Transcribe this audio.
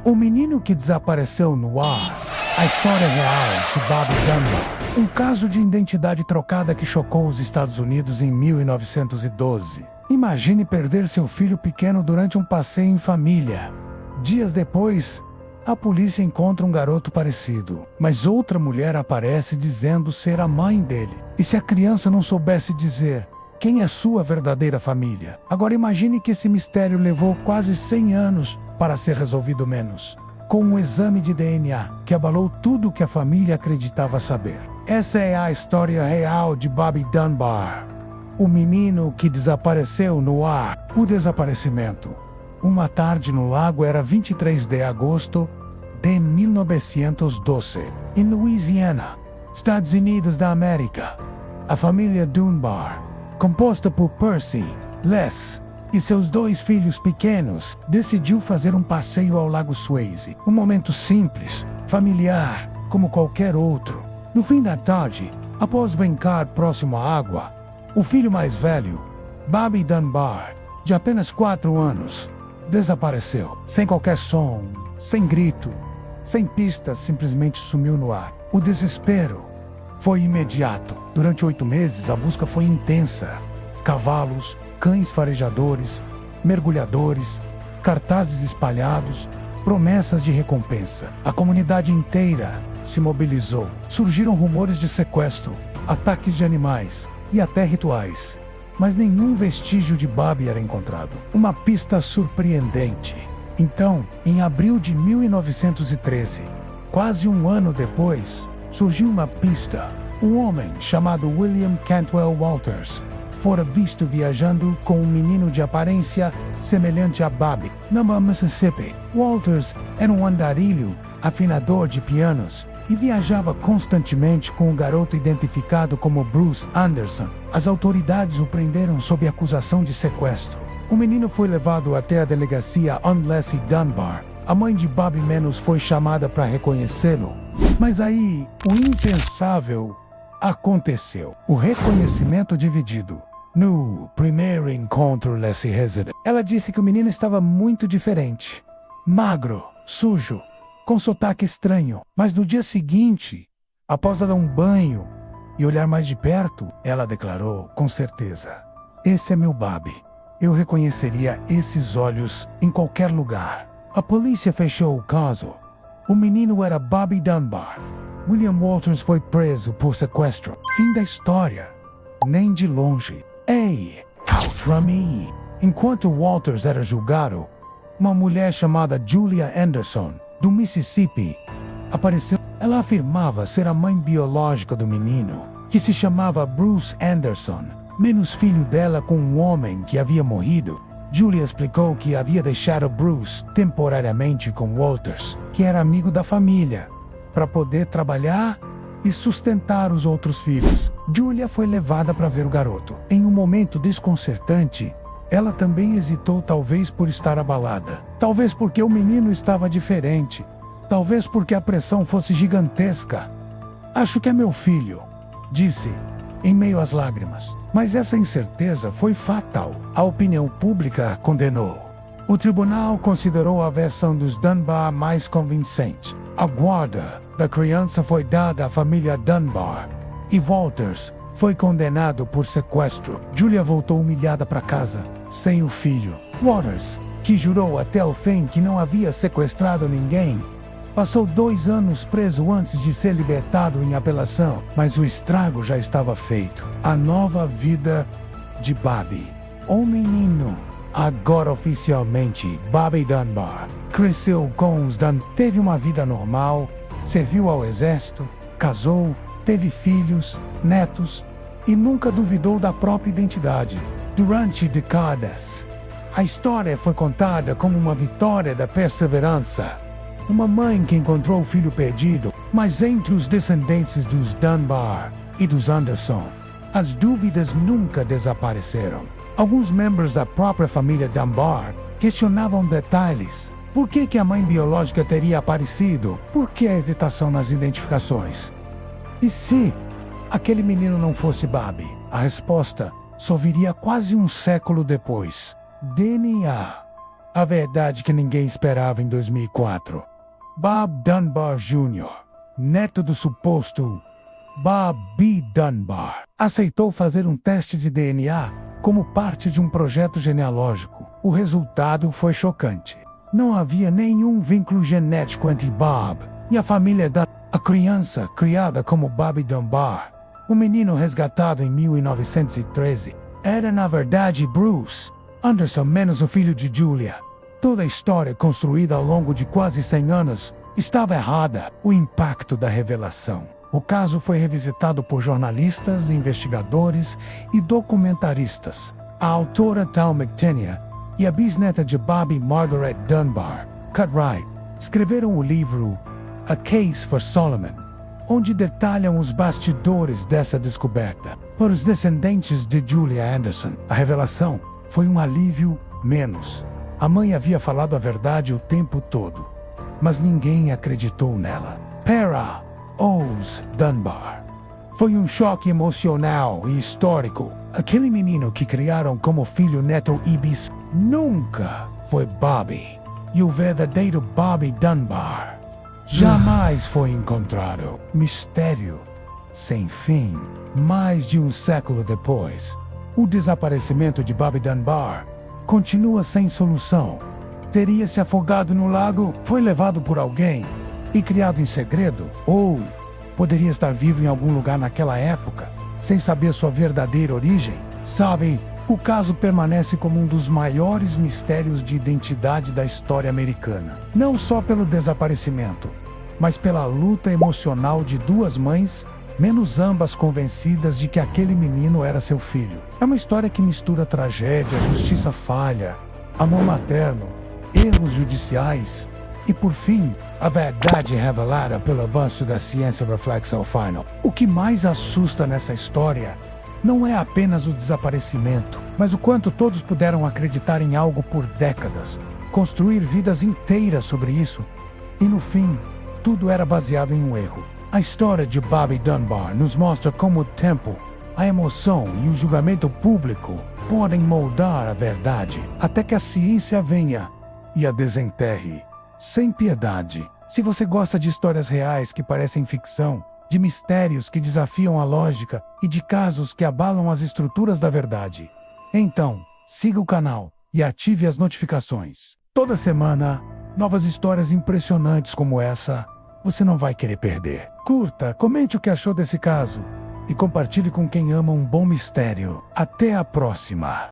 O menino que desapareceu no ar. A história real de Bobby Dunbar. Um caso de identidade trocada que chocou os Estados Unidos em 1912. Imagine perder seu filho pequeno durante um passeio em família. Dias depois, a polícia encontra um garoto parecido, mas outra mulher aparece dizendo ser a mãe dele. E se a criança não soubesse dizer quem é sua verdadeira família? Agora imagine que esse mistério levou quase 100 anos para ser resolvido menos, com um exame de DNA que abalou tudo o que a família acreditava saber. Essa é a história real de Bobby Dunbar, o menino que desapareceu no ar. O desaparecimento. Uma tarde no lago era 23 de agosto de 1912, em Louisiana, Estados Unidos da América. A família Dunbar, composta por Percy, Les e seus 2 filhos pequenos, decidiu fazer um passeio ao Lago Swayze. Um momento simples, familiar, como qualquer outro. No fim da tarde, após brincar próximo à água, o filho mais velho, Bobby Dunbar, de apenas 4 anos, desapareceu. Sem qualquer som, sem grito, sem pistas, simplesmente sumiu no ar. O desespero foi imediato. Durante 8 meses, a busca foi intensa. Cavalos, cães farejadores, mergulhadores, cartazes espalhados, promessas de recompensa. A comunidade inteira se mobilizou. Surgiram rumores de sequestro, ataques de animais e até rituais. Mas nenhum vestígio de Bobby era encontrado. Uma pista surpreendente. Então, em abril de 1913, quase um ano depois, surgiu uma pista. Um homem chamado William Cantwell Walters fora visto viajando com um menino de aparência semelhante a Bobby, no Mississippi. Walters era um andarilho, afinador de pianos, e viajava constantemente com um garoto identificado como Bruce Anderson. As autoridades o prenderam sob acusação de sequestro. O menino foi levado até a delegacia Leslie Dunbar. A mãe de Bobby menos foi chamada para reconhecê-lo. Mas aí, o impensável aconteceu. O reconhecimento dividido. No primeiro encontro, Leslie Hesitant, ela disse que o menino estava muito diferente. Magro, sujo, com sotaque estranho. Mas no dia seguinte, após dar um banho e olhar mais de perto, ela declarou com certeza: "Esse é meu Bobby. Eu reconheceria esses olhos em qualquer lugar." A polícia fechou o caso. O menino era Bobby Dunbar. William Walters foi preso por sequestro. Fim da história. Nem de longe. Ei, Outrame! Enquanto Walters era julgado, uma mulher chamada Julia Anderson, do Mississippi, apareceu. Ela afirmava ser a mãe biológica do menino, que se chamava Bruce Anderson, menos filho dela com um homem que havia morrido. Julia explicou que havia deixado Bruce temporariamente com Walters, que era amigo da família, para poder trabalhar e sustentar os outros filhos. Julia foi levada para ver o garoto. Em um momento desconcertante, ela também hesitou, talvez por estar abalada. Talvez porque o menino estava diferente. Talvez porque a pressão fosse gigantesca. "Acho que é meu filho", disse, em meio às lágrimas. Mas essa incerteza foi fatal. A opinião pública condenou. O tribunal considerou a versão dos Dunbar mais convincente. A guarda da criança foi dada à família Dunbar e Walters foi condenado por sequestro. Julia voltou humilhada para casa, sem o filho. Walters, que jurou até o fim que não havia sequestrado ninguém, passou 2 anos preso antes de ser libertado em apelação, mas o estrago já estava feito. A nova vida de Bobby. O menino, agora oficialmente Bobby Dunbar, cresceu com os Dunbar, teve uma vida normal, serviu ao exército, casou, teve filhos, netos e nunca duvidou da própria identidade. Durante décadas, a história foi contada como uma vitória da perseverança. Uma mãe que encontrou o filho perdido, mas entre os descendentes dos Dunbar e dos Anderson, as dúvidas nunca desapareceram. Alguns membros da própria família Dunbar questionavam detalhes. Por que a mãe biológica teria aparecido? Por que a hesitação nas identificações? E se aquele menino não fosse Bobby? A resposta só viria quase um século depois. DNA. A verdade que ninguém esperava em 2004. Bob Dunbar Jr., neto do suposto Bob B. Dunbar, aceitou fazer um teste de DNA como parte de um projeto genealógico. O resultado foi chocante. Não havia nenhum vínculo genético entre Bob e a família A criança, criada como Bobby Dunbar, o menino resgatado em 1913, era na verdade Bruce Anderson menos o filho de Julia. Toda a história construída ao longo de quase 100 anos estava errada. O impacto da revelação. O caso foi revisitado por jornalistas, investigadores e documentaristas. A autora Tal McTinney e a bisneta de Bobby, Margaret Dunbar, Cartwright, escreveram o livro A Case for Solomon, onde detalham os bastidores dessa descoberta. Para os descendentes de Julia Anderson, a revelação foi um alívio menos. A mãe havia falado a verdade o tempo todo, mas ninguém acreditou nela. Para os Dunbar foi um choque emocional e histórico. Aquele menino que criaram como filho neto Ibis nunca foi Bobby. E o verdadeiro Bobby Dunbar jamais foi encontrado. Mistério sem fim. Mais de um século depois, o desaparecimento de Bobby Dunbar continua sem solução. Teria se afogado no lago, foi levado por alguém e criado em segredo? Ou poderia estar vivo em algum lugar naquela época, sem saber sua verdadeira origem? Sabe, o caso permanece como um dos maiores mistérios de identidade da história americana. Não só pelo desaparecimento, mas pela luta emocional de duas mães, menos ambas convencidas de que aquele menino era seu filho. É uma história que mistura tragédia, justiça falha, amor materno, erros judiciais e, por fim, a verdade revelada pelo avanço da ciência reflexa ao final. O que mais assusta nessa história não é apenas o desaparecimento, mas o quanto todos puderam acreditar em algo por décadas, construir vidas inteiras sobre isso, e no fim, tudo era baseado em um erro. A história de Bobby Dunbar nos mostra como o tempo, a emoção e o julgamento público podem moldar a verdade, até que a ciência venha e a desenterre sem piedade. Se você gosta de histórias reais que parecem ficção, de mistérios que desafiam a lógica e de casos que abalam as estruturas da verdade, então siga o canal e ative as notificações. Toda semana, novas histórias impressionantes como essa, você não vai querer perder. Curta, comente o que achou desse caso e compartilhe com quem ama um bom mistério. Até a próxima!